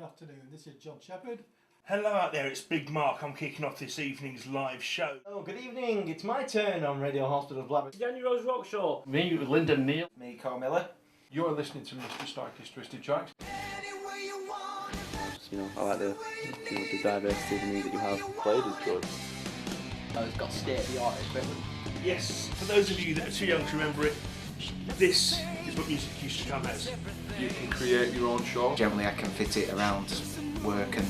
afternoon. This is John Shepherd. Hello out there, it's Big Mark. I'm kicking off this evening's live show. Oh, good evening. It's my turn on Radio Hospitals Blackburn. Danny Rose Rock Show. Me, Lyndon Neal. Me, Carl Miller. You're listening to Mr. Starkey's Twisted Tracks. I like the diversity of the music you have played is good. It's got state-of-the-art equipment. Yes, for those of you that are too young to remember it, this is what music used to come as. You can create your own show. Generally I can fit it around work and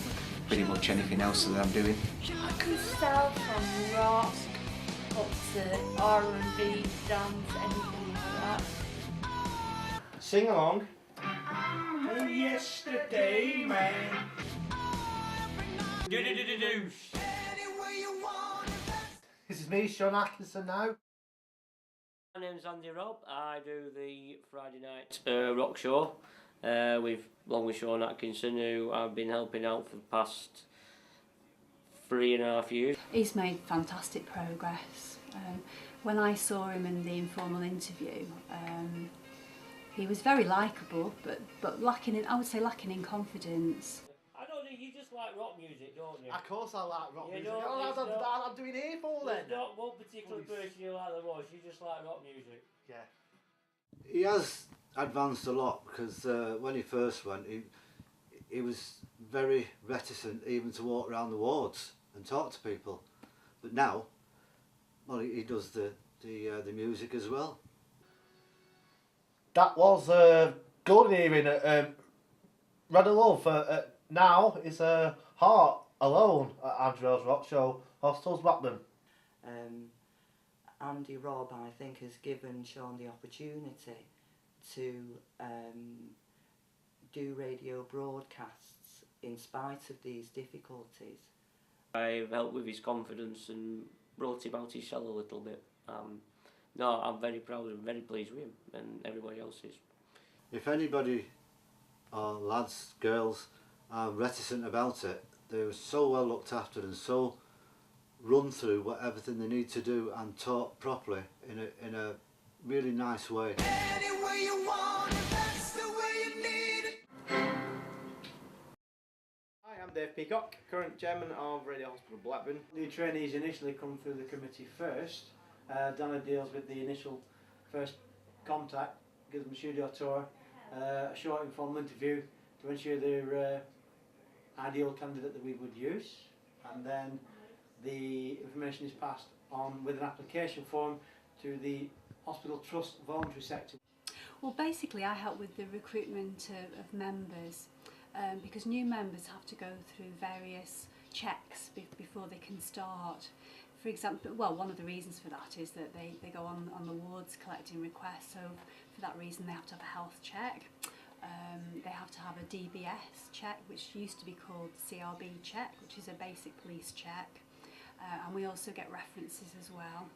pretty much anything else that I'm doing. I can style from rock up to R&B, dance, anything like that. Sing along. Yesterday, man. Do. This is me, Sean Atkinson now. My name's Andy Robb. I do the Friday night rock show along with Sean Atkinson, who I've been helping out for the past 3.5 years. He's made fantastic progress. When I saw him in the informal interview, he was very likeable, but lacking in, I would say, lacking in confidence. I don't think you just like rock music, don't you? Of course I like rock music. Don't, I'm doing here for then. There's not one particular person you like the most, you just like rock music. Yeah. He has advanced a lot because when he first went, he was very reticent even to walk around the wards and talk to people. But now, well, he does the music as well. That was golden earring at Red Love. Now it's Heart Alone at Andrew's Rock Show, Hospitals Blackburn. Andy Robb, I think, has given Sean the opportunity to do radio broadcasts in spite of these difficulties. I've helped with his confidence and brought him out his shell a little bit. No, I'm very proud and very pleased with him, and everybody else is. If anybody, or lads, girls, are reticent about it, they were so well looked after and so run through everything they need to do and taught properly in a really nice way. Any way you want it, that's the way you need it. Hi, I'm Dave Peacock, current chairman of Radio Hospital Blackburn. New trainees initially come through the committee first. Donna deals with the initial first contact, gives them a studio tour, a short informal interview to ensure they're ideal candidate that we would use, and then the information is passed on with an application form to the Hospital Trust voluntary sector. Well, basically I help with the recruitment of members because new members have to go through various checks before they can start. For example, well, one of the reasons for that is that they go on the wards collecting requests, so for that reason they have to have a health check. They have to have a DBS check, which used to be called CRB check, which is a basic police check, and we also get references as well.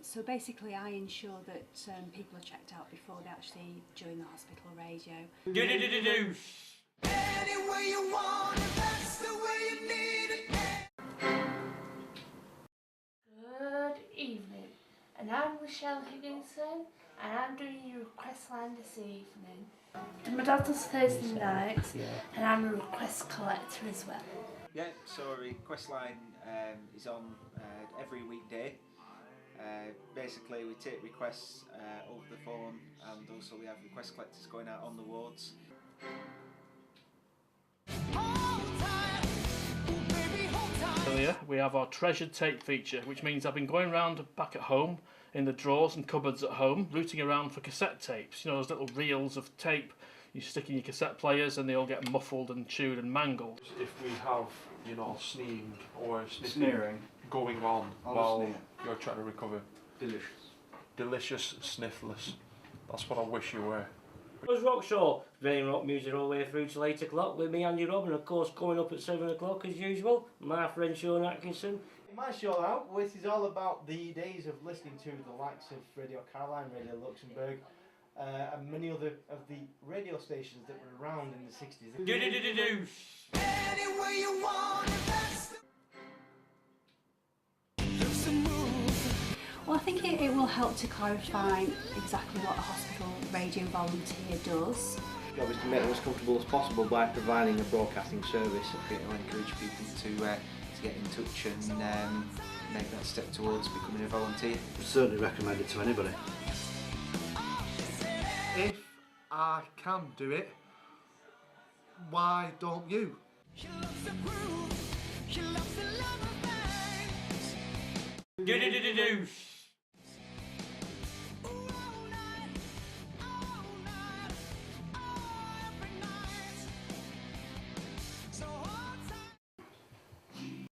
So basically I ensure that people are checked out before they actually join the hospital radio. Do. Any way you want it, that's the way you need it. Good evening, and I'm Michelle Higginson, and I'm doing your request line this evening. And my dad does Thursday nights, and I'm a request collector as well. Yeah, so our request line is on every weekday. Basically we take requests over the phone, and also we have request collectors going out on the wards. Earlier, we have our treasured tape feature, which means I've been going around back at home in the drawers and cupboards at home, rooting around for cassette tapes. You know, those little reels of tape you stick in your cassette players and they all get muffled and chewed and mangled. If we have, you know, sneeing or sniffing going on while you're trying to recover. Delicious sniffless. That's what I wish you were. Hospitals Rock Show, playing rock music all the way through till 8 o'clock with me, Andy Robb, and of course coming up at 7 o'clock as usual, my friend Sean Atkinson. In my show now, this is all about the days of listening to the likes of Radio Caroline, Radio Luxembourg, and many other of the radio stations that were around in the 60s. Do. Any way you want it, that's the... Well, I think it will help to clarify exactly what a hospital radio volunteer does. The job is to make them as comfortable as possible by providing a broadcasting service. It'll encourage people to get in touch and make that step towards becoming a volunteer. I certainly recommend it to anybody. If I can do it, why don't you? Do.